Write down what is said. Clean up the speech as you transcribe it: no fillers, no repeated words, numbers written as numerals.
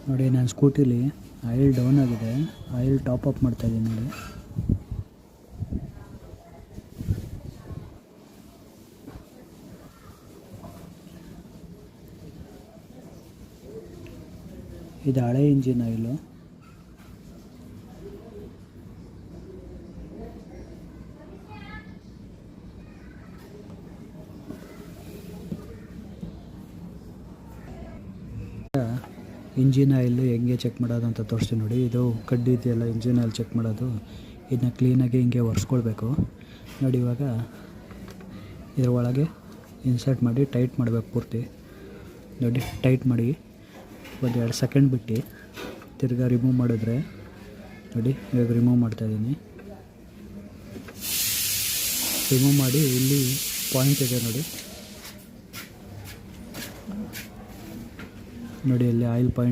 ನೋಡಿ ನಾನು ಸ್ಕೂಟಿಲಿ oil down ಆಗಿದೆ, ಆಯಿಲ್ ಟಾಪ್ ಅಪ್ ಮಾಡ್ತಾಯಿದ್ದೀನಿ ನೋಡಿ. ಇದು ಹಳೆ ಇಂಜಿನ್ ಆಯಿಲು. ಇಂಜಿನ್ ಆಯಿಲ್ ಹೆಂಗೆ ಚೆಕ್ ಮಾಡೋದು ಅಂತ ತೋರಿಸ್ತೀನಿ ನೋಡಿ. ಇದು ಕಡ್ಡಿ ಇದೆಯಲ್ಲ ಇಂಜಿನ್ ಆಯಿಲ್ ಚೆಕ್ ಮಾಡೋದು, ಇದನ್ನ ಕ್ಲೀನಾಗಿ ಹಿಂಗೆ ಒರೆಸ್ಕೊಳ್ಬೇಕು ನೋಡಿ. ಇವಾಗ ಇದ್ರ ಒಳಗೆ ಇನ್ಸರ್ಟ್ ಮಾಡಿ ಟೈಟ್ ಮಾಡಬೇಕು ಪೂರ್ತಿ ನೋಡಿ. ಟೈಟ್ ಮಾಡಿ ಒಂದು 2 ಸೆಕೆಂಡ್ ಬಿಟ್ಟು ತಿರ್ಗಾ ರಿಮೂವ್ ಮಾಡಿದ್ರೆ ನೋಡಿ. ಇವಾಗ ರಿಮೂವ್ ಮಾಡ್ತಾಯಿದ್ದೀನಿ. ರಿಮೂವ್ ಮಾಡಿ ಇಲ್ಲಿ ಪಾಯಿಂಟ್ ಇದೆ ನೋಡಿ. ನೋಡಿ ಅಲ್ಲಿ ಆಯಿಲ್ ಪಾಯಿಂಟ್